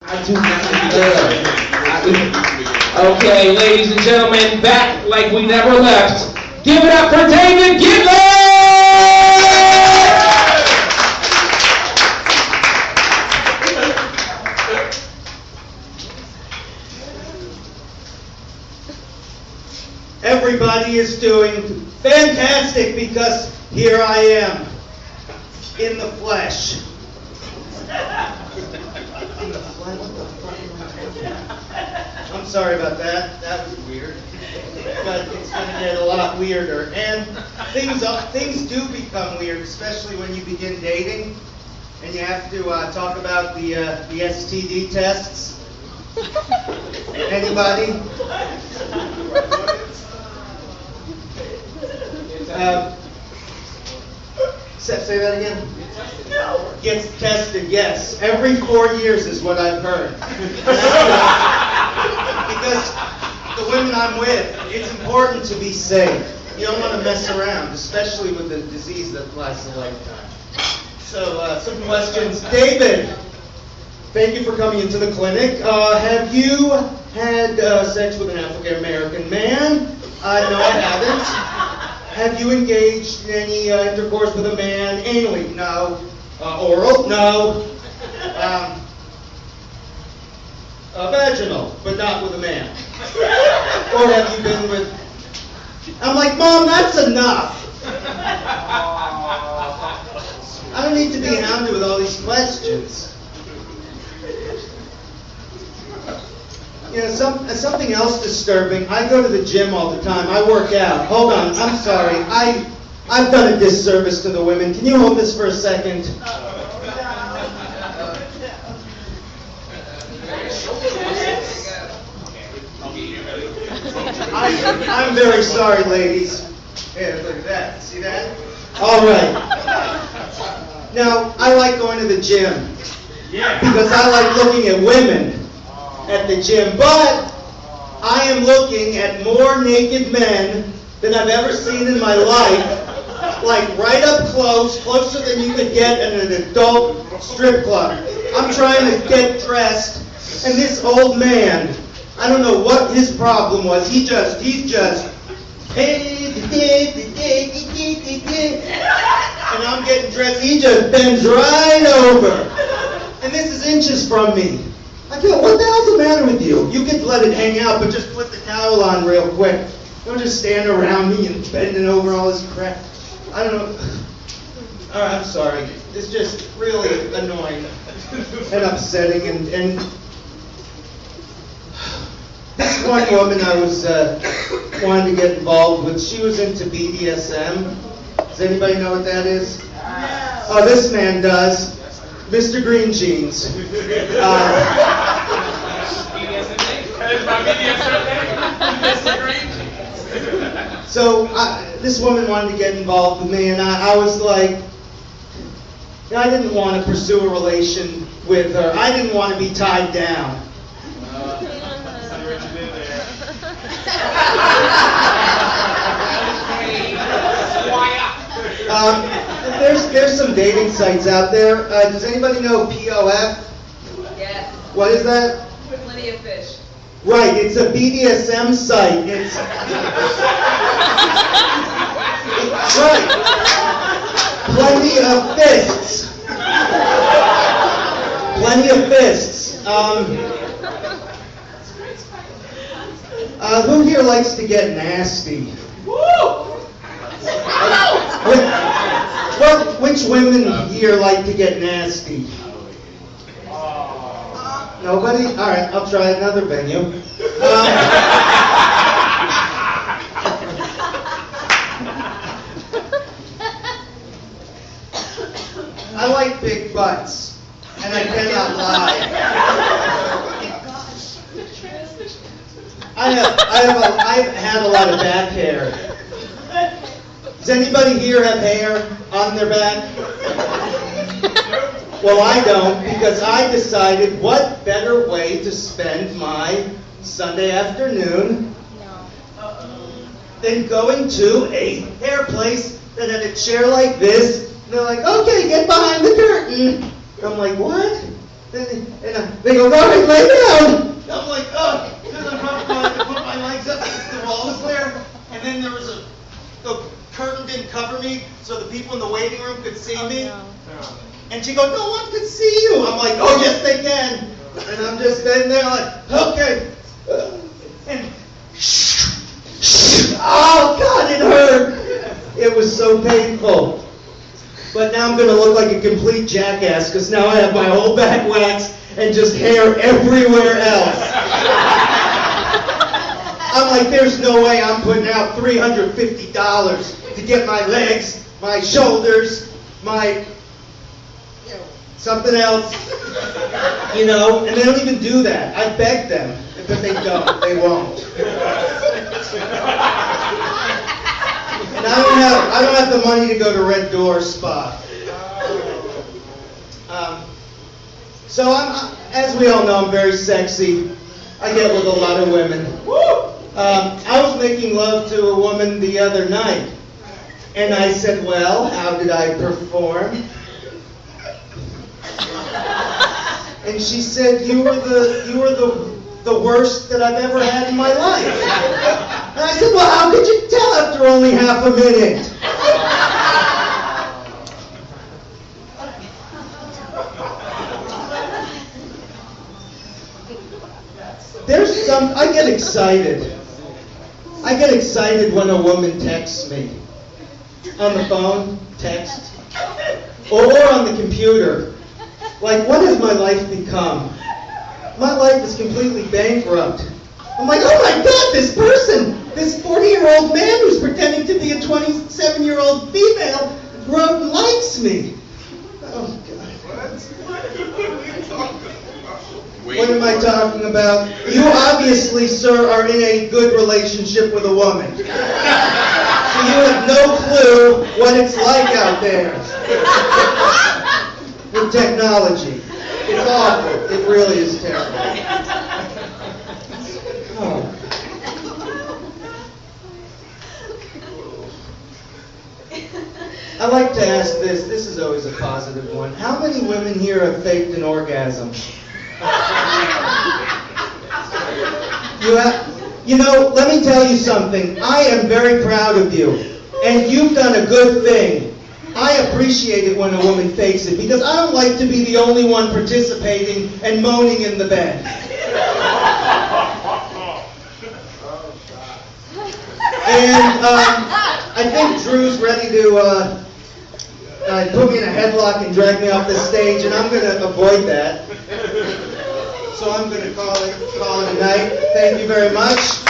I do not. Okay, ladies and gentlemen, back like we never left. Give it up for David Gitlin! Everybody is doing fantastic because here I am in the flesh. In the flesh? What the fuck am I doing? I'm sorry about that. That was weird. But it's going to get a lot weirder. And things do become weird, especially when you begin dating and you have to talk about the STD tests. Anybody? Say that again? Gets tested, yes. Every 4 years is what I've heard. Because the women I'm with, it's important to be safe. You don't want to mess around, especially with a disease that lasts a lifetime. So, some questions. David, thank you for coming into the clinic. Have you had sex with an African American man? No, I haven't. Have you engaged in any intercourse with a man? Anally? No. Oral? No. Vaginal, but not with a man. Or have you been with... I'm like, Mom, that's enough. I don't need to be hounded with all these questions. You know, something else disturbing. I go to the gym all the time. I work out. Hold on. I'm sorry. I've done a disservice to the women. Can you hold this for a second? I'm very sorry, ladies. Yeah, look at that. See that? All right. Now, I like going to the gym because I like looking at women at the gym, but I am looking at more naked men than I've ever seen in my life, like right up close, closer than you could get in an adult strip club. I'm trying to get dressed, and this old man, I don't know what his problem was. He's just, and I'm getting dressed. He just bends right over, and this is inches from me. I go, what the hell's the matter with you? You could let it hang out, but just put the towel on real quick. Don't just stand around me and bending over all this crap. I don't know. All right, I'm sorry. It's just really annoying and upsetting. And this one woman I was wanting to get involved with, she was into BDSM. Does anybody know what that is? Oh, this man does. Mr. Green Jeans. So this woman wanted to get involved with me, and I was like, I didn't want to pursue a relation with her. I didn't want to be tied down. There's some dating sites out there. Does anybody know POF? Yes. What is that? Plenty of fish. Right, it's a BDSM site. It's right. Plenty of fists. Plenty of fists. Who here likes to get nasty? Which women here like to get nasty? Nobody? All right, I'll try another venue. I like big butts, and I cannot lie. I've had a lot of back hair. Does anybody here have hair on their back? Well, I don't, because I decided what better way to spend my Sunday afternoon than going to a hair place that had a chair like this. And they're like, okay, get behind the curtain. And I'm like, what? They go, go ahead, lay down. I'm like, oh, because I'm trying to put my legs up against the wall was there, and then there was the curtain didn't cover me, so the people in the waiting room could see me. No. And she goes, no one could see you. I'm like, oh, yes, they can. And I'm just sitting there like, okay. And oh, God, it hurt. It was so painful. But now I'm going to look like a complete jackass because now I have my whole back waxed and just hair everywhere else. I'm like, there's no way I'm putting out $350 to get my legs, my shoulders, my something else, and they don't even do that. I beg them, but they don't. They won't. And I don't have the money to go to Red Door Spa. So as we all know, I'm very sexy. I get with a lot of women. I was making love to a woman the other night, and I said, well, how did I perform? And she said, you were the worst that I've ever had in my life. And I said, well, how could you tell after only half a minute? I get excited. I get excited when a woman texts me. On the phone, text. Or on the computer. Like, what has my life become? My life is completely bankrupt. I'm like, oh my God, this person, this 40-year-old man who's pretending to be a 27-year-old female, wrote and likes me. Oh, God. What am I talking about? You obviously, sir, are in a good relationship with a woman. So you have no clue what it's like out there with technology. It's awful. It really is terrible. Oh. I like to ask this. This is always a positive one. How many women here have faked an orgasm? Let me tell you something. I am very proud of you. And you've done a good thing. I appreciate it when a woman fakes it because I don't like to be the only one participating and moaning in the bed. And I think Drew's ready to put me in a headlock and drag me off the stage, and I'm going to avoid that. So I'm going to call it a night. Thank you very much.